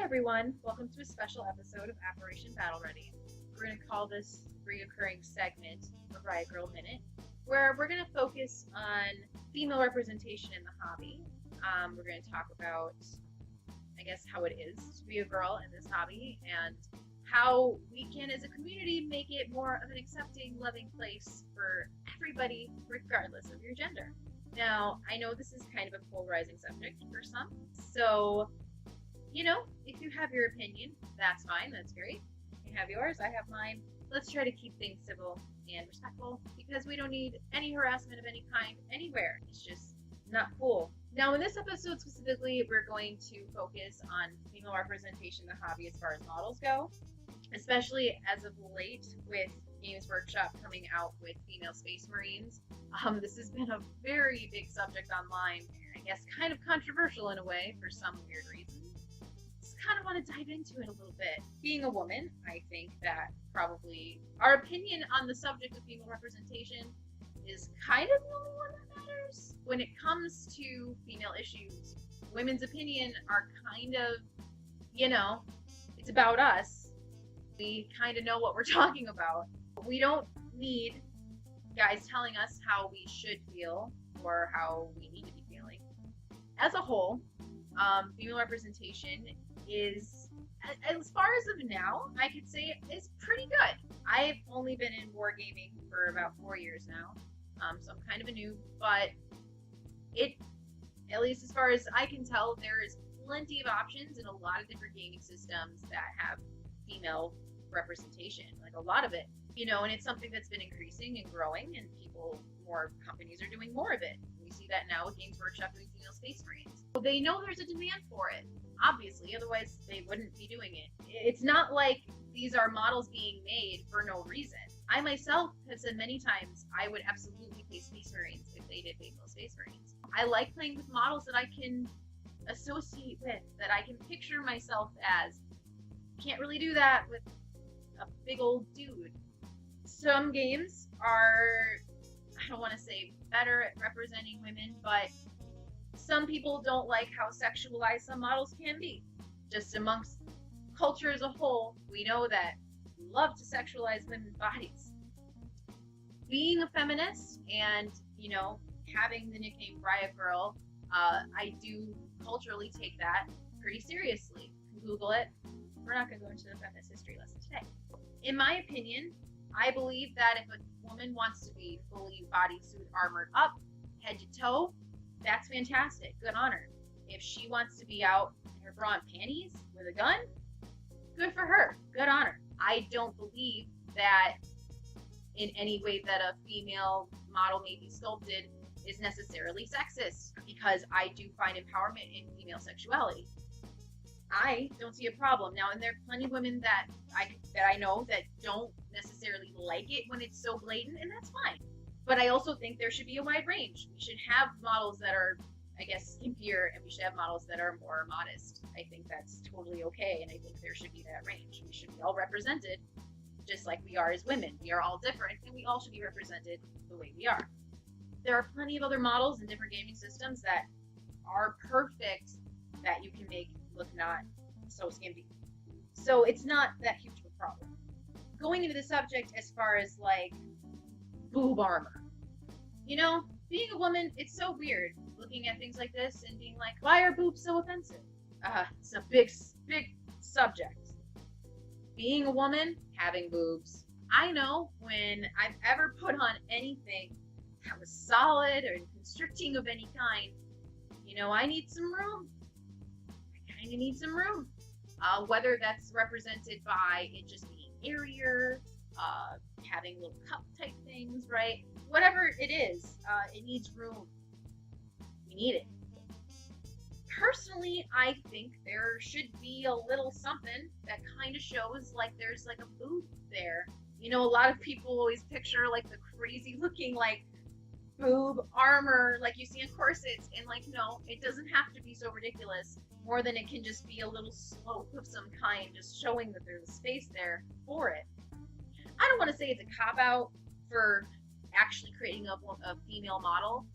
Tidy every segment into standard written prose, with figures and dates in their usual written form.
everyone, welcome to a special episode of Operation Battle Ready. We're going to call this reoccurring segment of Riotgrrl Minute, where we're going to focus on female representation in the hobby. We're going to talk about, I guess, how it is to be a girl in this hobby and how we can, as a community, make it more of an accepting, loving place for everybody, regardless of your gender. Now, I know this is kind of a polarizing subject for some, so if you have your opinion, that's fine, that's great. You have yours, I have mine. Let's try to keep things civil and respectful because we don't need any harassment of any kind anywhere. It's just not cool. Now, in this episode specifically, we're going to focus on female representation in the hobby as far as models go, especially as of late with Games Workshop coming out with female Space Marines. This has been a very big subject online, and I guess kind of controversial in a way for some weird reason. Kind of want to dive into it a little bit. Being a woman, I think that probably our opinion on the subject of female representation is kind of the only one that matters. When it comes to female issues, women's opinion are kind of, it's about us. We kind of know what we're talking about. We don't need guys telling us how we should feel or how we need to be feeling. As a whole, female representation is, as far as of now, I could say is pretty good. I've only been in wargaming for about 4 years now, so I'm kind of a noob, but at least as far as I can tell, there is plenty of options in a lot of different gaming systems that have female representation, like a lot of it, and it's something that's been increasing and growing, and more companies are doing more of it. We see that now with Games Workshop doing female Space Marines. So they know there's a demand for it, obviously, otherwise they wouldn't be doing it. It's not like these are models being made for no reason. I myself have said many times I would absolutely play Space Marines if they did female Space Marines. I like playing with models that I can associate with, that I can picture myself as. Can't really do that with a big old dude. Some games are, I don't want to say better at representing women, but some people don't like how sexualized some models can be. Just amongst culture as a whole, we know that we love to sexualize women's bodies. Being a feminist and, having the nickname Riotgrrl, I do culturally take that pretty seriously. Google it. We're not going to go into the feminist history lesson today. In my opinion, I believe that if a woman wants to be fully bodysuit armored up, head to toe, that's fantastic. Good on her. If she wants to be out in her bra and panties with a gun, good for her. Good on her. I don't believe that in any way that a female model may be sculpted is necessarily sexist, because I do find empowerment in female sexuality. I don't see a problem. Now, and there are plenty of women that I know that don't necessarily like it when it's so blatant, and that's fine. But I also think there should be a wide range. We should have models that are, I guess, skimpier, and we should have models that are more modest. I think that's totally okay, and I think there should be that range. We should be all represented just like we are as women. We are all different, and we all should be represented the way we are. There are plenty of other models in different gaming systems that are perfect that you can make look not so skimpy. So it's not that huge of a problem. Going into the subject as far as like boob armor. Being a woman, it's so weird looking at things like this and being like, why are boobs so offensive? It's a big subject. Being a woman, having boobs. I know when I've ever put on anything that was solid or constricting of any kind, I need some room. I kind of need some room. Whether that's represented by it just being airier, having little cup type things, right? Whatever it is, it needs room. We need it. Personally, I think there should be a little something that kind of shows like there's like a boob there. A lot of people always picture like the crazy looking like boob armor like you see in corsets, and like, no, it doesn't have to be so ridiculous. More than it can just be a little slope of some kind, just showing that there's a space there for it. I don't want to say it's a cop-out for actually creating a female model,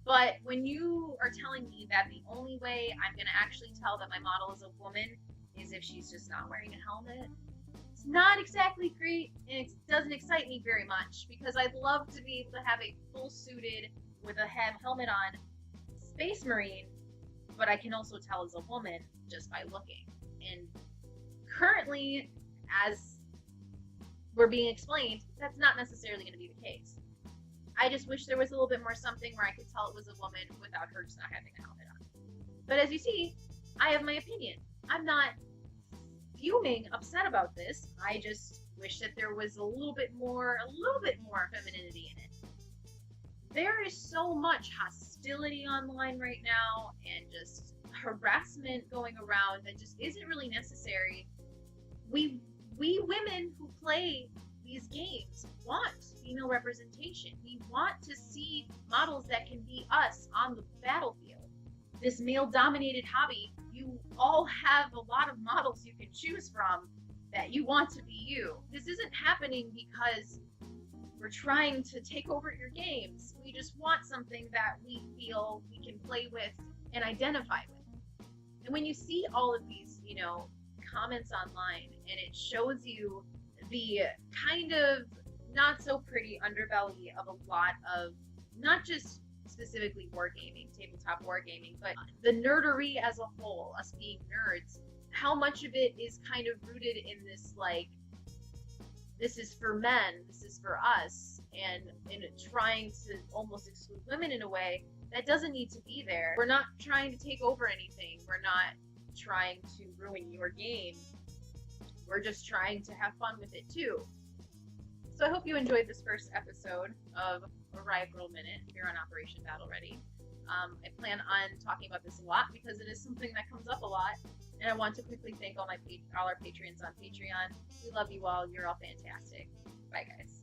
but when you are telling me that the only way I'm going to actually tell that my model is a woman is if she's just not wearing a helmet. It's not exactly great, and it doesn't excite me very much, because I'd love to be able to have a full suited with a helmet on Space Marine, but I can also tell as a woman just by looking. And currently, as we're being explained, that's not necessarily going to be the case. I just wish there was a little bit more something where I could tell it was a woman without her just not having a helmet on. But as you see, I have my opinion. I'm not fuming upset about this. I just wish that there was a little bit more femininity in it. There is so much hostility online right now and just harassment going around that just isn't really necessary. We women who play these games want female representation. We want to see models that can be us on the battlefield. This male-dominated hobby, you all have a lot of models you can choose from that you want to be you. This isn't happening because we're trying to take over your games. We just want something that we feel we can play with and identify with. And when you see all of these, comments online, and it shows you the kind of not so pretty underbelly of a lot of, not just specifically wargaming, tabletop wargaming, but the nerdery as a whole, us being nerds, how much of it is kind of rooted in this, like, this is for men, this is for us, and in trying to almost exclude women in a way that doesn't need to be there. We're not trying to take over anything. We're not trying to ruin your game. We're just trying to have fun with it too. So I hope you enjoyed this first episode of Riotgrrl Minute here on Operation Battle Ready. I plan on talking about this a lot because it is something that comes up a lot, and I want to quickly thank all our patrons on Patreon. We love you all. You're all fantastic. Bye, guys.